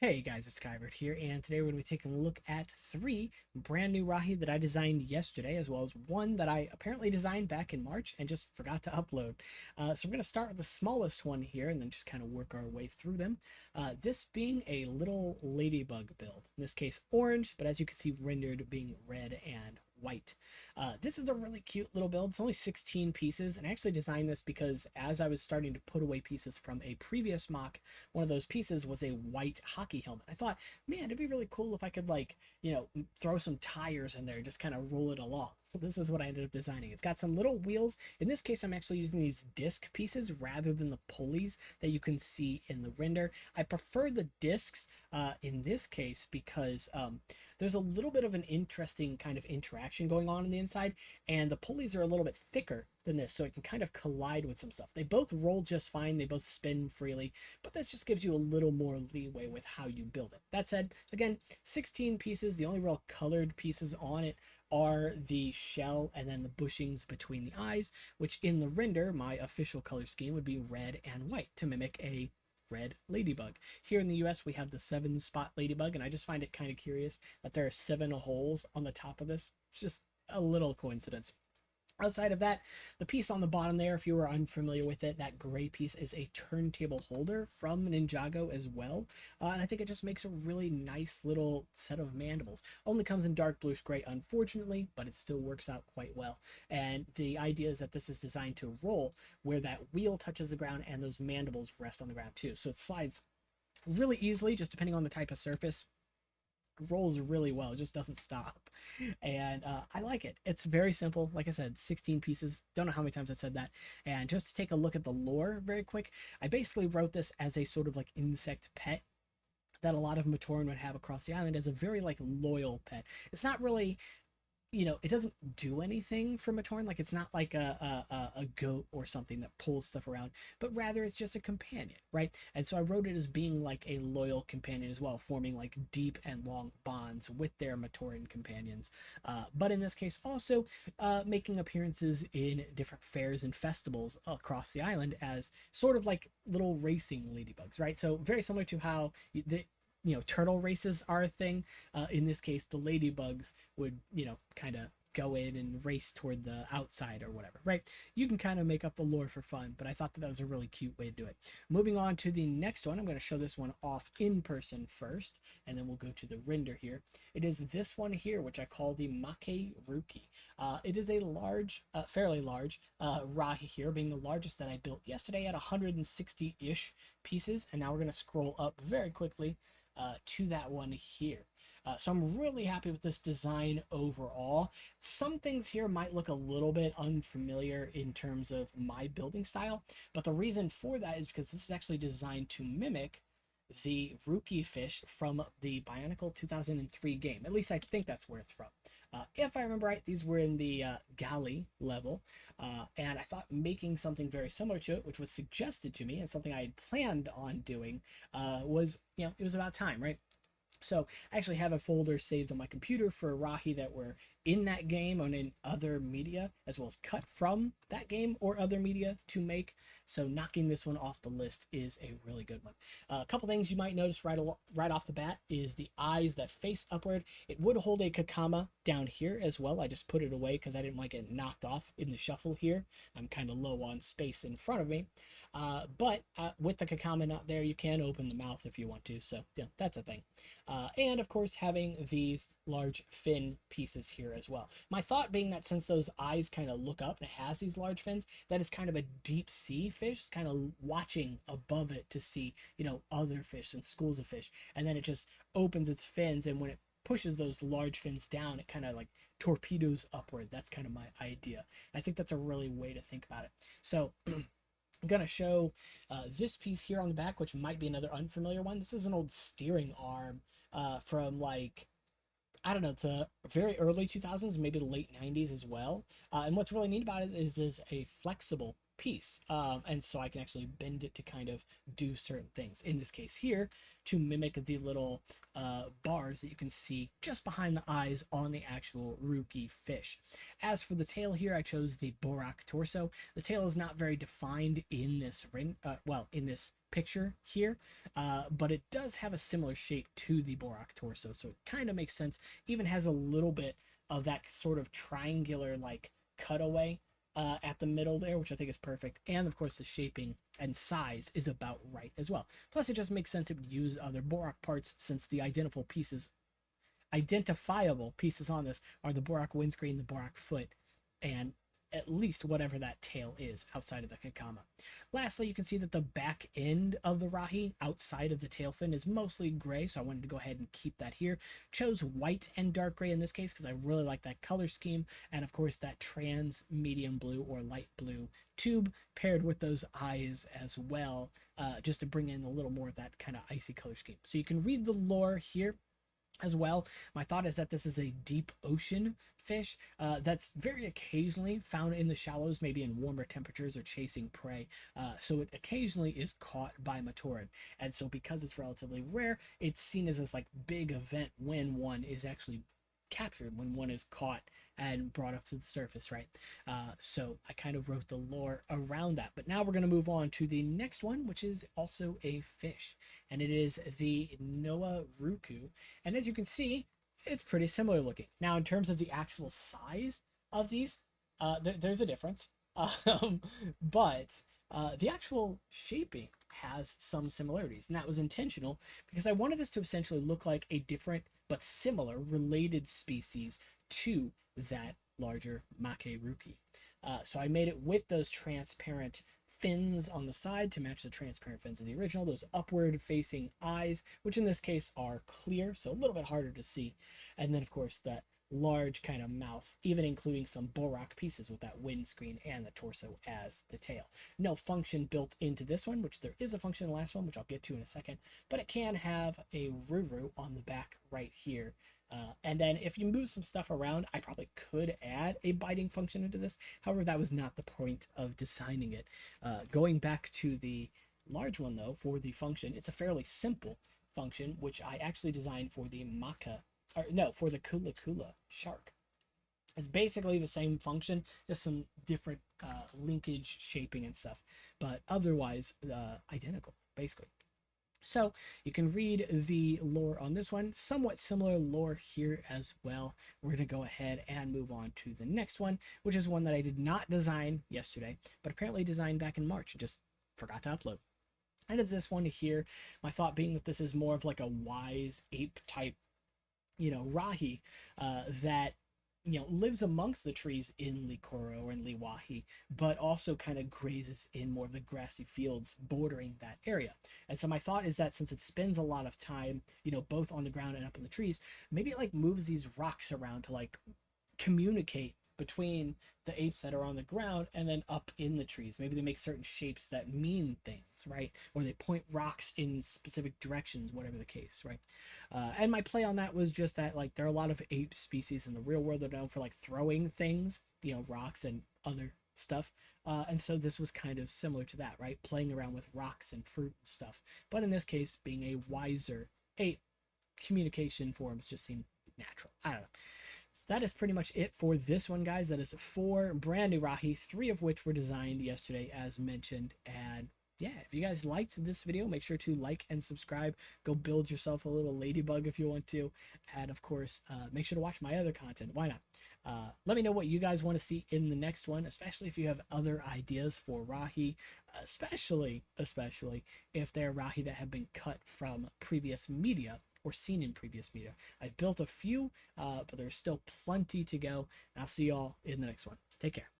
Hey guys, it's Skybird here, and today we're going to be taking a look at three brand new Rahi that I designed yesterday, as well as one that I apparently designed back in March and just forgot to upload. So we're going to start with the smallest one here and then just kind of work our way through them. This being a little Ladybug build, in this case orange, but as you can see rendered being red and white. This is a really cute little build. It's only 16 pieces, and I actually designed this because as I was starting to put away pieces from a previous mock, one of those pieces was a white hockey helmet. I thought, man, it'd be really cool if I could throw some tires in there and just kind of roll it along. This is what I ended up designing. It's got some little wheels. In this case, I'm actually using these disc pieces rather than the pulleys that you can see in the render. I prefer the discs in this case because there's a little bit of an interesting kind of interaction going on the inside, and the pulleys are a little bit thicker than this, so it can kind of collide with some stuff. They both roll just fine, they both spin freely, but this just gives you a little more leeway with how you build it. That said, again, 16 pieces. The only real colored pieces on it are the shell and then the bushings between the eyes, which in the render, my official color scheme would be red and white to mimic a red ladybug. Here in the US, we have the 7-spot ladybug, and I just find it kind of curious that there are 7 holes on the top of this. It's just a little coincidence. Outside of that, the piece on the bottom there, if you were unfamiliar with it, that gray piece is a turntable holder from Ninjago as well. And I think it just makes a really nice little set of mandibles. Only comes in dark bluish gray, unfortunately, but it still works out quite well. And the idea is that this is designed to roll where that wheel touches the ground and those mandibles rest on the ground too. So it slides really easily, just depending on the type of surface. Rolls really well. It just doesn't stop, and I like it. It's very simple. Like I said, 16 pieces. Don't know how many times I said that. And just to take a look at the lore very quick, I basically wrote this as a sort of like insect pet that a lot of Matoran would have across the island, as a very like loyal pet. It's not really, it doesn't do anything for Matoran. Like, it's not like a goat or something that pulls stuff around, but rather it's just a companion, right? And so I wrote it as being like a loyal companion as well, forming like deep and long bonds with their Matoran companions. But in this case, also making appearances in different fairs and festivals across the island as sort of like little racing ladybugs, right? So very similar to how turtle races are a thing. In this case, the ladybugs would, kind of go in and race toward the outside or whatever, right? You can kind of make up the lore for fun, but I thought that was a really cute way to do it. Moving on to the next one, I'm going to show this one off in person first, and then we'll go to the render here. It is this one here, which I call the Make Ruki. It is a large, fairly large Rahi here, being the largest that I built yesterday at 160-ish pieces, and now we're going to scroll up very quickly to that one here. So I'm really happy with this design overall. Some things here might look a little bit unfamiliar in terms of my building style, but the reason for that is because this is actually designed to mimic the Ruki fish from the Bionicle 2003 game. At least I think that's where it's from. If I remember right, these were in the galley level, and I thought making something very similar to it, which was suggested to me and something I had planned on doing, was, it was about time, right? So I actually have a folder saved on my computer for Rahi that were in that game and in other media, as well as cut from that game or other media to make. So knocking this one off the list is a really good one. A couple things you might notice right off the bat is the eyes that face upward. It would hold a Kakama down here as well. I just put it away because I didn't like it knocked off in the shuffle here. I'm kind of low on space in front of me. But with the Kakama not there, you can open the mouth if you want to. So yeah, that's a thing. And of course, having these large fin pieces here as well. My thought being that since those eyes kind of look up and it has these large fins, that is kind of a deep sea fish, kind of watching above it to see, other fish and schools of fish. And then it just opens its fins, and when it pushes those large fins down, it kind of like torpedoes upward. That's kind of my idea. I think that's a really way to think about it. So I'm going to show this piece here on the back, which might be another unfamiliar one. This is an old steering arm from like, I don't know, the very early 2000s, maybe the late 90s as well. And what's really neat about it is a flexible piece. And so I can actually bend it to kind of do certain things. In this case here, to mimic the little bars that you can see just behind the eyes on the actual Ruki fish. As for the tail here, I chose the Borak torso. The tail is not very defined in this in this picture here, but it does have a similar shape to the Borak torso, so it kind of makes sense. Even has a little bit of that sort of triangular like cutaway at the middle there, which I think is perfect. And of course, the shaping and size is about right as well. Plus, it just makes sense it would use other Borak parts since the identifiable pieces on this are the Borak windscreen, the Borak foot, and at least whatever that tail is outside of the Kakama. Lastly, you can see that the back end of the Rahi outside of the tail fin is mostly gray, so I wanted to go ahead and keep that here. Chose white and dark gray in this case because I really like that color scheme, and of course that trans medium blue or light blue tube paired with those eyes as well, just to bring in a little more of that kind of icy color scheme. So you can read the lore here as well. My thought is that this is a deep ocean fish that's very occasionally found in the shallows, maybe in warmer temperatures or chasing prey. So it occasionally is caught by Matoran. And so because it's relatively rare, it's seen as this like big event when one is actually captured, when one is caught and brought up to the surface, right? So I kind of wrote the lore around that. But now we're going to move on to the next one, which is also a fish, and it is the Noah Ruku. And as you can see, it's pretty similar looking. Now, in terms of the actual size of these, there's a difference, but the actual shaping has some similarities, and that was intentional because I wanted this to essentially look like a different but similar related species to that larger Makeruki. So I made it with those transparent fins on the side to match the transparent fins of the original, those upward facing eyes, which in this case are clear, so a little bit harder to see, and then of course that large kind of mouth, even including some Borak pieces with that windscreen and the torso as the tail. No function built into this one, which there is a function in the last one, which I'll get to in a second, but it can have a Ruru on the back right here. And then if you move some stuff around, I probably could add a biting function into this. However, that was not the point of designing it. Going back to the large one though, for the function, it's a fairly simple function, which I actually designed for the for the Kula Kula shark. It's basically the same function, just some different linkage, shaping, and stuff, but otherwise identical, basically. So you can read the lore on this one, somewhat similar lore here as well. We're going to go ahead and move on to the next one, which is one that I did not design yesterday, but apparently designed back in March and just forgot to upload. And it's this one here, my thought being that this is more of like a wise ape type, Rahi, that lives amongst the trees in Likoro and Liwahi, but also kind of grazes in more of the grassy fields bordering that area. And so my thought is that since it spends a lot of time, both on the ground and up in the trees, maybe it like moves these rocks around to like communicate between the apes that are on the ground and then up in the trees. Maybe they make certain shapes that mean things, right? Or they point rocks in specific directions, whatever the case, right? And my play on that was just that like there are a lot of ape species in the real world that are known for like throwing things, rocks and other stuff. And so this was kind of similar to that, right? Playing around with rocks and fruit and stuff. But in this case, being a wiser ape, communication forms just seem natural. I don't know. That is pretty much it for this one, guys. That is 4 brand new Rahi, 3 of which were designed yesterday, as mentioned. And yeah, if you guys liked this video, make sure to like and subscribe. Go build yourself a little ladybug if you want to. And of course, make sure to watch my other content. Why not? Let me know what you guys want to see in the next one, especially if you have other ideas for Rahi, especially if they're Rahi that have been cut from previous media or seen in previous media. I've built a few, but there's still plenty to go. I'll see y'all in the next one. Take care.